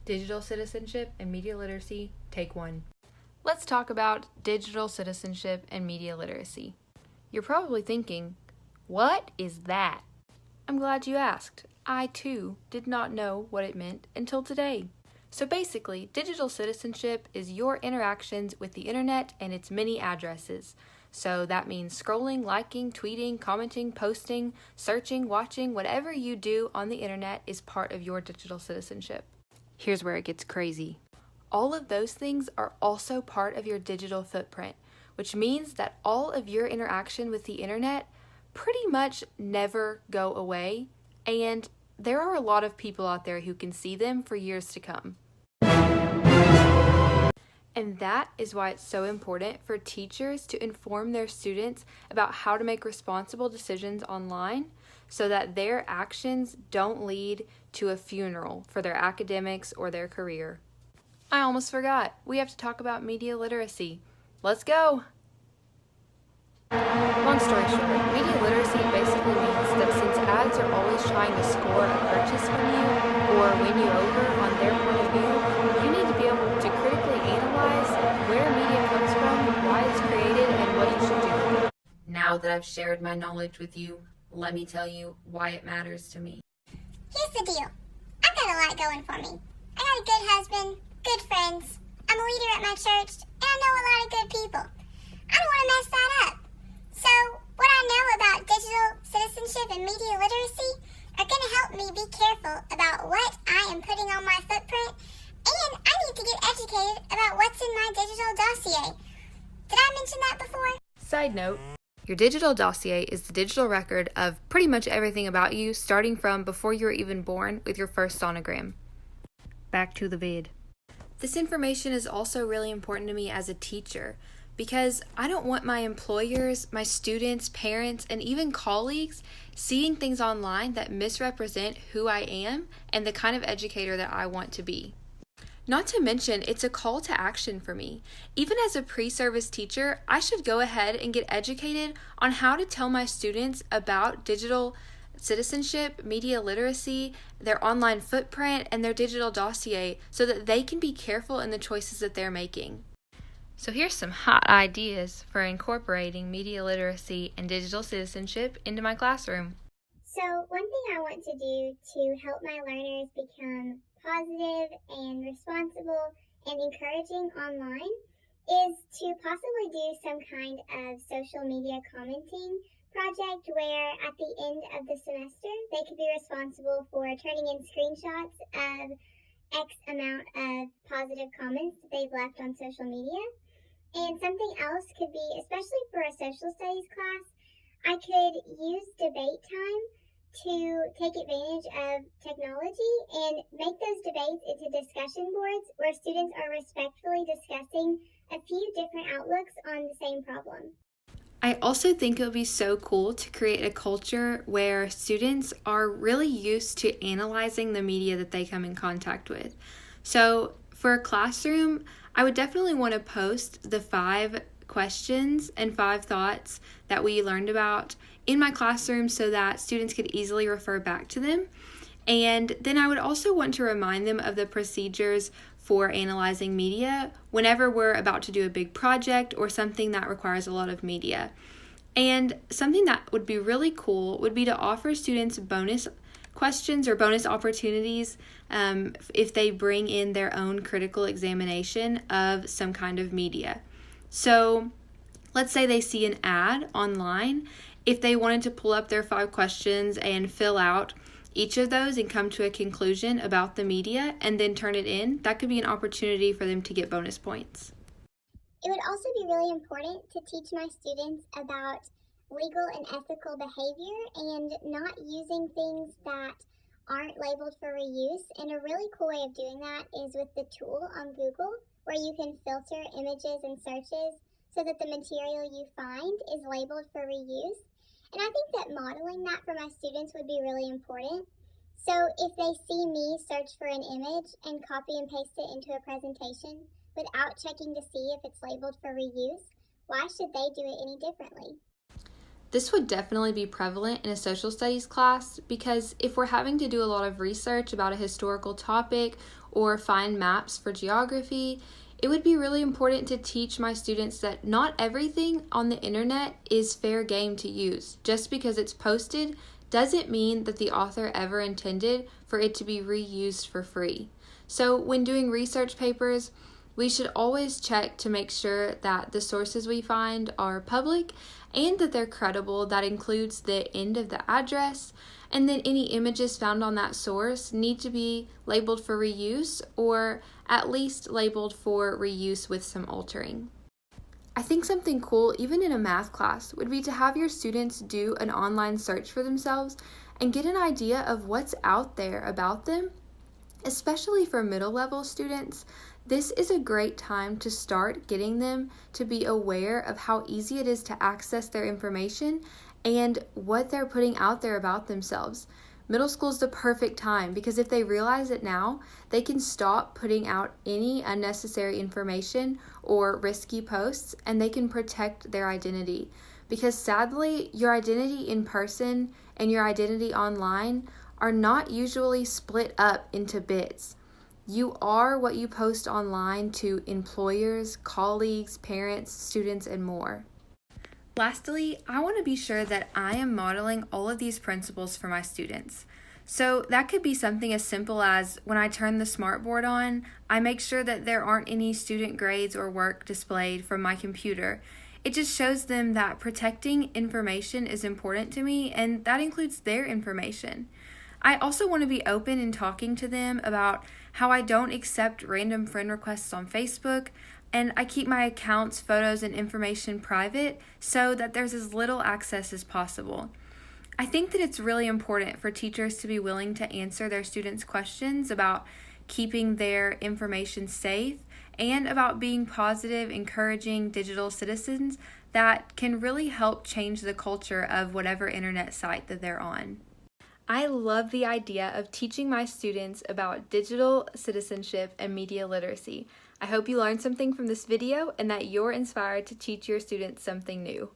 Digital Citizenship and Media Literacy, Take 1. Let's talk about digital citizenship and media literacy. You're probably thinking, what is that? I'm glad you asked. I, too, did not know what it meant until today. So basically, digital citizenship is your interactions with the internet and its many addresses. So that means scrolling, liking, tweeting, commenting, posting, searching, watching, whatever you do on the internet is part of your digital citizenship. Here's where it gets crazy. All of those things are also part of your digital footprint, which means that all of your interaction with the internet pretty much never go away, and there are a lot of people out there who can see them for years to come. And that is why it's so important for teachers to inform their students about how to make responsible decisions online so that their actions don't lead to a funeral for their academics or their career. I almost forgot. We have to talk about media literacy. Let's go! Long story short, media literacy basically means that since ads are always trying to score a purchase from you or win you over on their point of view, you need to be able to critically analyze where media comes from, why it's created, and what you should do. Now that I've shared my knowledge with you, let me tell you why it matters to me. Here's the deal. I've got a lot going for me. I got a good husband, good friends, I'm a leader at my church, and I know a lot of good people. I don't want to mess that up. So, what I know about digital citizenship and media literacy are going to help me be careful about what I am putting on my footprint, and I need to get educated about what's in my digital dossier. Did I mention that before? Side note, your digital dossier is the digital record of pretty much everything about you, starting from before you were even born with your first sonogram. Back to the vid. This information is also really important to me as a teacher because I don't want my employers, my students, parents, and even colleagues seeing things online that misrepresent who I am and the kind of educator that I want to be. Not to mention, it's a call to action for me. Even as a pre-service teacher, I should go ahead and get educated on how to tell my students about digital citizenship, media literacy, their online footprint, and their digital dossier so that they can be careful in the choices that they're making. So here's some hot ideas for incorporating media literacy and digital citizenship into my classroom. So one thing I want to do to help my learners become positive and responsible and encouraging online is to possibly do some kind of social media commenting project where at the end of the semester they could be responsible for turning in screenshots of X amount of positive comments that they've left on social media. And something else could be, especially for a social studies class, I could use debate time to take advantage of technology and make those debates into discussion boards where students are respectfully discussing a few different outlooks on the same problem. I also think it would be so cool to create a culture where students are really used to analyzing the media that they come in contact with. So for a classroom, I would definitely want to post the 5 questions and 5 thoughts that we learned about in my classroom so that students could easily refer back to them. And then I would also want to remind them of the procedures for analyzing media whenever we're about to do a big project or something that requires a lot of media. And something that would be really cool would be to offer students bonus questions or bonus opportunities if they bring in their own critical examination of some kind of media. So let's say they see an ad online. If they wanted to pull up their 5 questions and fill out each of those and come to a conclusion about the media and then turn it in, that could be an opportunity for them to get bonus points. It would also be really important to teach my students about legal and ethical behavior and not using things that aren't labeled for reuse. And a really cool way of doing that is with the tool on Google where you can filter images and searches so that the material you find is labeled for reuse. And I think that modeling that for my students would be really important. So if they see me search for an image and copy and paste it into a presentation without checking to see if it's labeled for reuse, why should they do it any differently? This would definitely be prevalent in a social studies class because if we're having to do a lot of research about a historical topic or find maps for geography, it would be really important to teach my students that not everything on the internet is fair game to use. Just because it's posted doesn't mean that the author ever intended for it to be reused for free. So when doing research papers, we should always check to make sure that the sources we find are public and that they're credible. That includes the end of the address, and then any images found on that source need to be labeled for reuse or at least labeled for reuse with some altering. I think something cool, even in a math class, would be to have your students do an online search for themselves and get an idea of what's out there about them. Especially for middle level students, this is a great time to start getting them to be aware of how easy it is to access their information and what they're putting out there about themselves. Middle school is the perfect time because if they realize it now, they can stop putting out any unnecessary information or risky posts, and they can protect their identity. Because sadly, your identity in person and your identity online are not usually split up into bits. You are what you post online to employers, colleagues, parents, students, and more. Lastly, I want to be sure that I am modeling all of these principles for my students. So that could be something as simple as when I turn the smartboard on, I make sure that there aren't any student grades or work displayed from my computer. It just shows them that protecting information is important to me, and that includes their information. I also want to be open in talking to them about how I don't accept random friend requests on Facebook, and I keep my accounts, photos, and information private so that there's as little access as possible. I think that it's really important for teachers to be willing to answer their students' questions about keeping their information safe and about being positive, encouraging digital citizens that can really help change the culture of whatever internet site that they're on. I love the idea of teaching my students about digital citizenship and media literacy. I hope you learned something from this video and that you're inspired to teach your students something new.